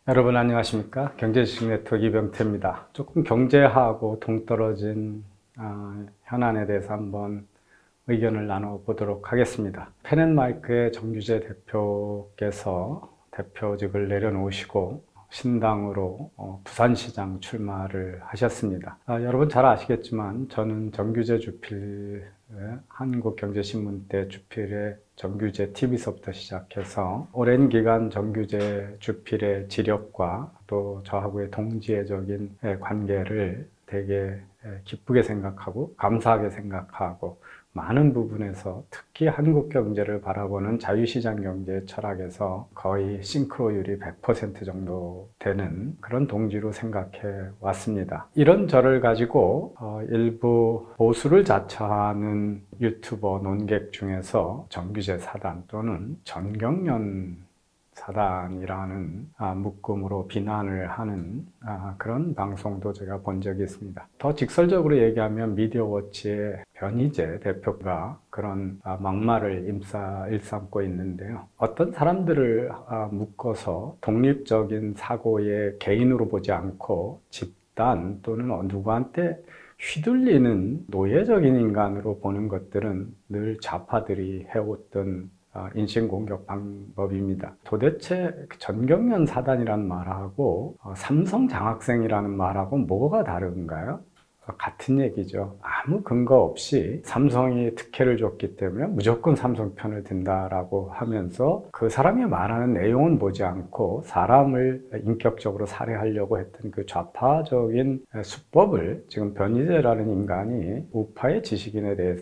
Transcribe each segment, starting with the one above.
여러분 안녕하십니까? 경제지식 네트워크 이병태입니다. 조금 경제하고 동떨어진 현안에 대해서 한번 의견을 나눠보도록 하겠습니다. 펜앤마이크의 정규재 대표께서 대표직을 내려놓으시고 신당으로 부산시장 출마를 하셨습니다. 여러분 잘 아시겠지만 저는 정규재 주필 한국경제신문 때 주필의 정규재 TV서부터 시작해서 오랜 기간 정규재 주필의 지력과 또 저하고의 동지애적인 관계를 되게 기쁘게 생각하고 감사하게 생각하고 많은 부분에서 특히 한국 경제를 바라보는 자유시장 경제의 철학에서 거의 싱크로율이 100% 정도 되는 그런 동지로 생각해 왔습니다. 이런 저를 가지고 일부 보수를 자처하는 유튜버 논객 중에서 정규재 사단 또는 전경련 사단이라는 묶음으로 비난을 하는 그런 방송도 제가 본 적이 있습니다. 더 직설적으로 얘기하면 미디어워치의 변희재 대표가 그런 막말을 일삼고 있는데요. 어떤 사람들을 묶어서 독립적인 사고의 개인으로 보지 않고 집단 또는 누구한테 휘둘리는 노예적인 인간으로 보는 것들은 늘 좌파들이 해왔던 인신공격 방법입니다. 도대체 전경련 사단이라는 말하고 삼성 장학생이라는 말하고 뭐가 다른가요? 같은 얘기죠. 아무 근거 없이 삼성이 특혜를 줬기 때문에 무조건 삼성 편을 든다라고 하면서 그 사람이 말하는 내용은 보지 않고 사람을 인격적으로 살해하려고 했던 그 좌파적인 수법을 지금 변희재라는 인간이 우파의 지식인들에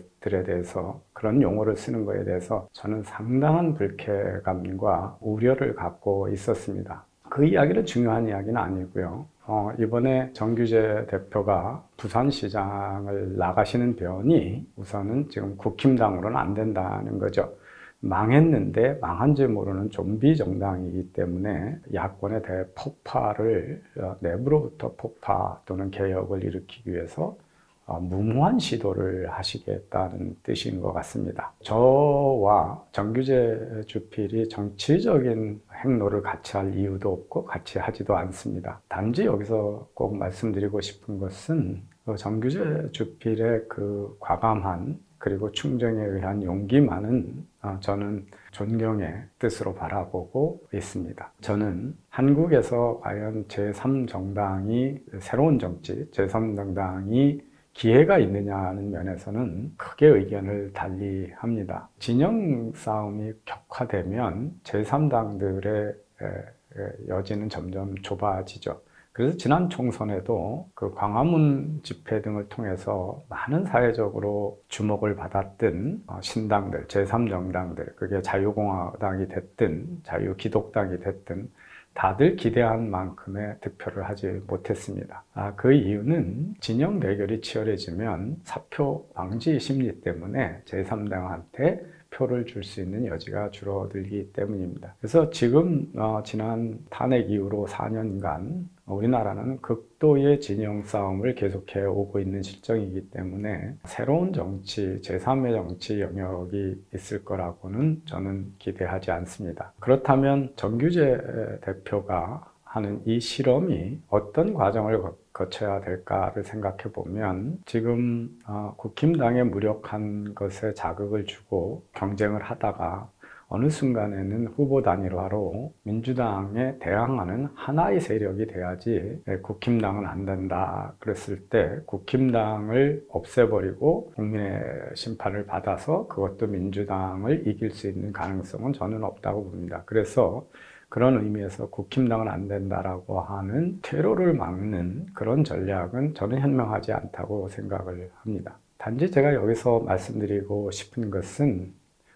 대해서 그런 용어를 쓰는 것에 대해서 저는 상당한 불쾌감과 우려를 갖고 있었습니다. 그 이야기는 중요한 이야기는 아니고요. 이번에 정규재 대표가 부산시장을 나가시는 변이 우선은 지금 국힘당으로는 안 된다는 거죠. 망했는데 망한지 모르는 좀비 정당이기 때문에 야권의 대폭파를 내부로부터 폭파 또는 개혁을 일으키기 위해서 무모한 시도를 하시겠다는 뜻인 것 같습니다. 저와 정규재 주필이 정치적인 행로를 같이 할 이유도 없고 같이 하지도 않습니다. 단지 여기서 꼭 말씀드리고 싶은 것은 정규재 주필의 그 과감한 그리고 충정에 의한 용기만은 저는 존경의 뜻으로 바라보고 있습니다. 저는 한국에서 과연 제3정당이 새로운 정치, 제3정당이 기회가 있느냐는 면에서는 크게 의견을 달리합니다. 진영 싸움이 격화되면 제3당들의 여지는 점점 좁아지죠. 그래서 지난 총선에도 그 광화문 집회 등을 통해서 많은 사회적으로 주목을 받았던 신당들, 제3정당들, 그게 자유공화당이 됐든 자유기독당이 됐든 다들 기대한 만큼의 득표를 하지 못했습니다. 그 이유는 진영 대결이 치열해지면 사표 방지 심리 때문에 제3당한테 표를 줄 수 있는 여지가 줄어들기 때문입니다. 그래서 지금 지난 탄핵 이후로 4년간 우리나라는 극도의 진영 싸움을 계속해 오고 있는 실정이기 때문에 새로운 정치, 제3의 정치 영역이 있을 거라고는 저는 기대하지 않습니다. 그렇다면 정규재 대표가 하는 이 실험이 어떤 과정을 거쳐야 될까를 생각해 보면 지금 국힘당에 무력한 것에 자극을 주고 경쟁을 하다가 어느 순간에는 후보 단일화로 민주당에 대항하는 하나의 세력이 돼야지 국힘당은 안 된다 그랬을 때 국힘당을 없애버리고 국민의 심판을 받아서 그것도 민주당을 이길 수 있는 가능성은 저는 없다고 봅니다. 그래서 그런 의미에서 국힘당은 안 된다라고 하는 퇴로를 막는 그런 전략은 저는 현명하지 않다고 생각을 합니다. 단지 제가 여기서 말씀드리고 싶은 것은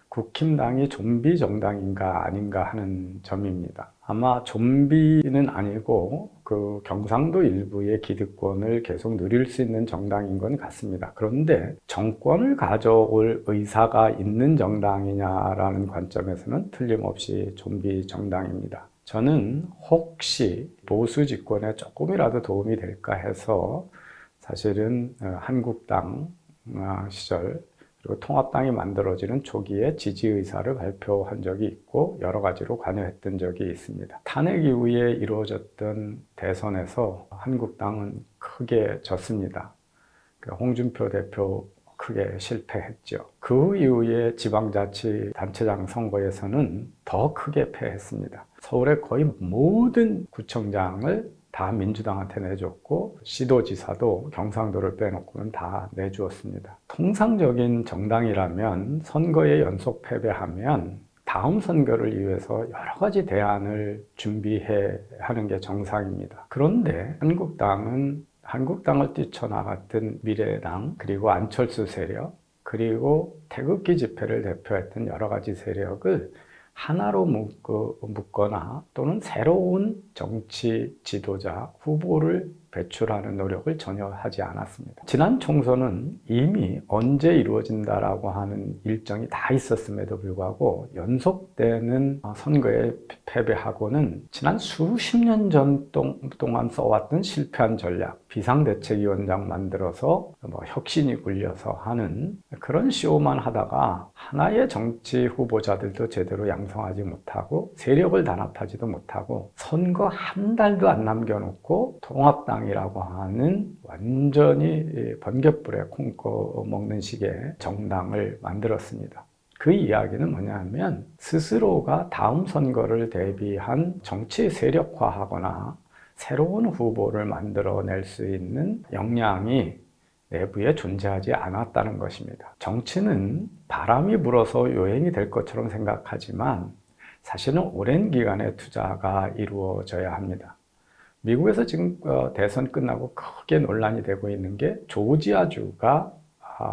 국힘당이 좀비 정당인가 아닌가 하는 점입니다. 아마 좀비는 아니고 그 경상도 일부의 기득권을 계속 누릴 수 있는 정당인 건 같습니다. 그런데 정권을 가져올 의사가 있는 정당이냐라는 관점에서는 틀림없이 좀비 정당입니다. 저는 혹시 보수 집권에 조금이라도 도움이 될까 해서 사실은 한국당 시절 그리고 통합당이 만들어지는 초기에 지지 의사를 발표한 적이 있고 여러 가지로 관여했던 적이 있습니다. 탄핵 이후에 이루어졌던 대선에서 한국당은 크게 졌습니다. 홍준표 대표 크게 실패했죠. 그 이후에 지방자치단체장 선거에서는 더 크게 패했습니다. 서울의 거의 모든 구청장을 다 민주당한테 내줬고 시도지사도 경상도를 빼놓고는 다 내주었습니다. 통상적인 정당이라면 선거에 연속 패배하면 다음 선거를 위해서 여러 가지 대안을 준비해야 하는 게 정상입니다. 그런데 한국당을 뛰쳐나갔던 미래당, 그리고 안철수 세력, 그리고 태극기 집회를 대표했던 여러 가지 세력을 하나로 묶거나 또는 새로운 정치 지도자, 후보를 배출하는 노력을 전혀 하지 않았습니다. 지난 총선은 이미 언제 이루어진다라고 하는 일정이 다 있었음에도 불구하고 연속되는 선거에 패배하고는 지난 수십 년 동안 써왔던 실패한 전략, 비상대책위원장 만들어서 혁신이 굴려서 하는 그런 쇼만 하다가 하나의 정치 후보자들도 제대로 양성하지 못하고 세력을 단합하지도 못하고 선거 한 달도 안 남겨놓고 통합당이라고 하는 완전히 번갯불에 콩 꺼 먹는 식의 정당을 만들었습니다. 그 이야기는 뭐냐면 스스로가 다음 선거를 대비한 정치 세력화하거나 새로운 후보를 만들어낼 수 있는 역량이 내부에 존재하지 않았다는 것입니다. 정치는 바람이 불어서 요행이 될 것처럼 생각하지만 사실은 오랜 기간의 투자가 이루어져야 합니다. 미국에서 지금 대선 끝나고 크게 논란이 되고 있는 게 조지아주가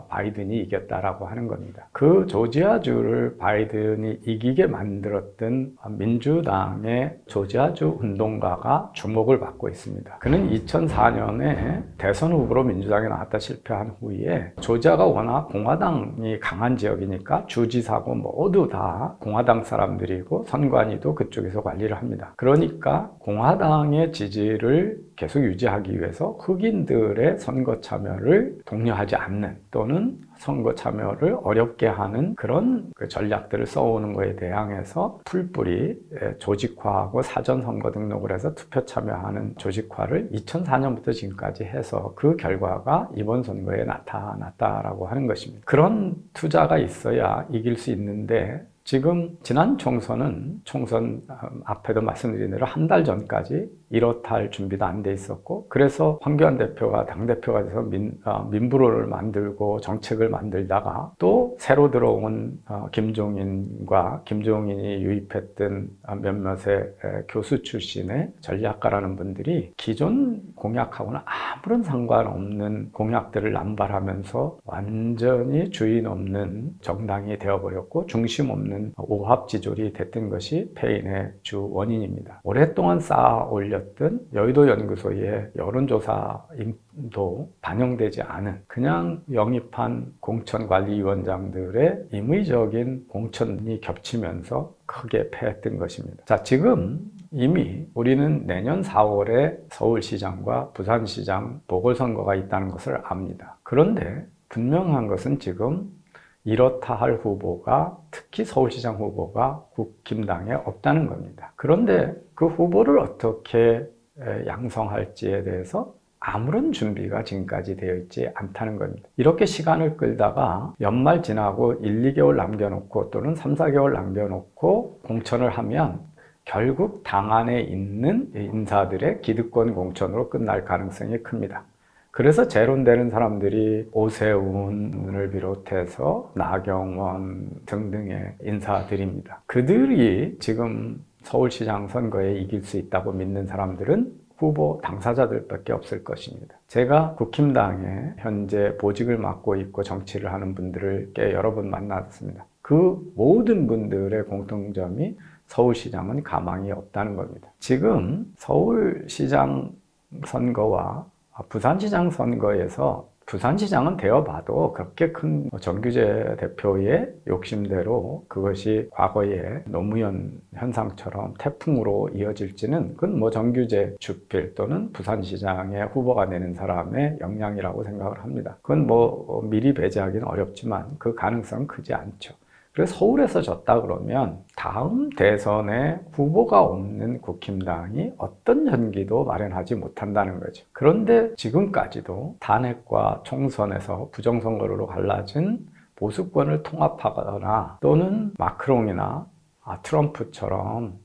바이든이 이겼다라고 하는 겁니다. 그 조지아주를 바이든이 이기게 만들었던 민주당의 조지아주 운동가가 주목을 받고 있습니다. 그는 2004년에 대선 후보로 민주당에 나왔다 실패한 후에 조지아가 워낙 공화당이 강한 지역이니까 주지사고 모두 다 공화당 사람들이고 선관위도 그쪽에서 관리를 합니다. 그러니까 공화당의 지지를 계속 유지하기 위해서 흑인들의 선거 참여를 독려하지 않는 또는 선거 참여를 어렵게 하는 그런 전략들을 써오는 것에 대항해서 풀뿌리 조직화하고 사전선거 등록을 해서 투표 참여하는 조직화를 2004년부터 지금까지 해서 그 결과가 이번 선거에 나타났다라고 하는 것입니다. 그런 투자가 있어야 이길 수 있는데 지금 지난 총선 앞에도 말씀드린 대로 한 달 전까지 이렇다 할 준비도 안 돼 있었고 그래서 황교안 대표가 당대표가 돼서 민부로를 만들고 정책을 만들다가 또 새로 들어온 김종인이 유입했던 몇몇의 교수 출신의 전략가라는 분들이 기존 공약하고는 아무런 상관없는 공약들을 남발하면서 완전히 주인 없는 정당이 되어버렸고 중심 없는 오합지졸이 됐던 것이 패인의 주 원인입니다. 오랫동안 쌓아 올렸던 여의도 연구소의 여론조사도 반영되지 않은 그냥 영입한 공천관리위원장들의 임의적인 공천이 겹치면서 크게 패했던 것입니다. 자, 지금 이미 우리는 내년 4월에 서울시장과 부산시장 보궐선거가 있다는 것을 압니다. 그런데 분명한 것은 지금 이렇다 할 후보가 특히 서울시장 후보가 국힘당에 없다는 겁니다. 그런데 그 후보를 어떻게 양성할지에 대해서 아무런 준비가 지금까지 되어 있지 않다는 겁니다. 이렇게 시간을 끌다가 연말 지나고 1, 2개월 남겨놓고 또는 3, 4개월 남겨놓고 공천을 하면 결국 당 안에 있는 인사들의 기득권 공천으로 끝날 가능성이 큽니다. 그래서 재론되는 사람들이 오세훈을 비롯해서 나경원 등등의 인사들입니다. 그들이 지금 서울시장 선거에 이길 수 있다고 믿는 사람들은 후보 당사자들밖에 없을 것입니다. 제가 국힘당에 현재 보직을 맡고 있고 정치를 하는 분들을 꽤 여러 번 만났습니다. 그 모든 분들의 공통점이 서울시장은 가망이 없다는 겁니다. 지금 서울시장 선거와 부산시장 선거에서 부산시장은 되어봐도 그렇게 큰 정규재 대표의 욕심대로 그것이 과거의 노무현 현상처럼 태풍으로 이어질지는 그건 뭐 정규재 주필 또는 부산시장의 후보가 되는 사람의 역량이라고 생각을 합니다. 그건 뭐 미리 배제하기는 어렵지만 그 가능성은 크지 않죠. 그래서 서울에서 졌다 그러면 다음 대선에 후보가 없는 국힘당이 어떤 연기도 마련하지 못한다는 거죠. 그런데 지금까지도 단핵과 총선에서 부정선거로 갈라진 보수권을 통합하거나 또는 마크롱이나 트럼프처럼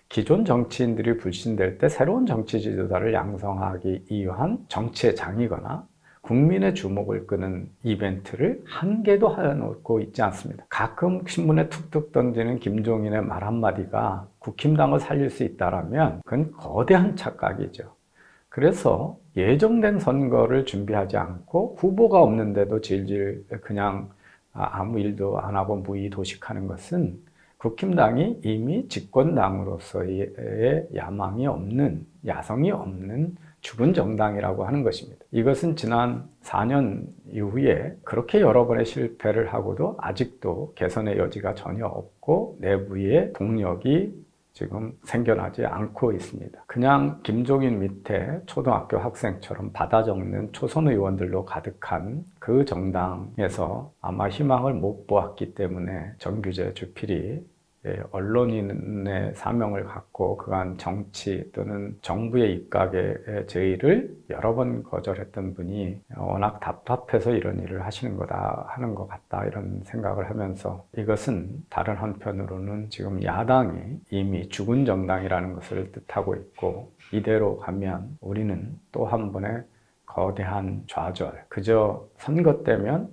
기존 정치인들이 불신될 때 새로운 정치 지도자를 양성하기 위한 정치의 장이거나 국민의 주목을 끄는 이벤트를 한 개도 해놓고 있지 않습니다. 가끔 신문에 툭툭 던지는 김종인의 말 한마디가 국힘당을 살릴 수 있다면 그건 거대한 착각이죠. 그래서 예정된 선거를 준비하지 않고 후보가 없는데도 질질 그냥 아무 일도 안 하고 무의도식하는 것은 국힘당이 이미 집권당으로서의 야망이 없는, 야성이 없는 죽은 정당이라고 하는 것입니다. 이것은 지난 4년 이후에 그렇게 여러 번의 실패를 하고도 아직도 개선의 여지가 전혀 없고 내부의 동력이 지금 생겨나지 않고 있습니다. 그냥 김종인 밑에 초등학교 학생처럼 받아 적는 초선 의원들로 가득한 그 정당에서 아마 희망을 못 보았기 때문에 정규재 주필이 언론인의 사명을 갖고 그간 정치 또는 정부의 입각의 제의를 여러 번 거절했던 분이 워낙 답답해서 이런 일을 하시는 거다 하는 것 같다 이런 생각을 하면서 이것은 다른 한편으로는 지금 야당이 이미 죽은 정당이라는 것을 뜻하고 있고 이대로 가면 우리는 또 한 번의 거대한 좌절, 그저 선거 때면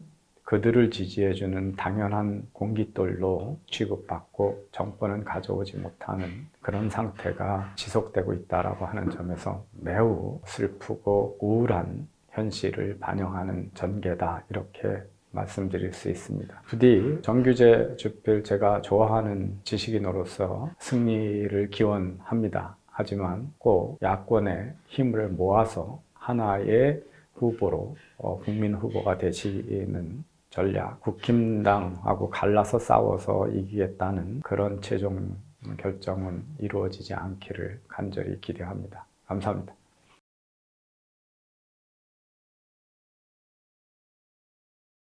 그들을 지지해주는 당연한 공깃돌로 취급받고 정권은 가져오지 못하는 그런 상태가 지속되고 있다고 하는 점에서 매우 슬프고 우울한 현실을 반영하는 전개다 이렇게 말씀드릴 수 있습니다. 부디 정규재 주필 제가 좋아하는 지식인으로서 승리를 기원합니다. 하지만 꼭 야권의 힘을 모아서 하나의 후보로 국민 후보가 되시는 전략, 국힘당하고 갈라서 싸워서 이기겠다는 그런 최종 결정은 이루어지지 않기를 간절히 기대합니다. 감사합니다.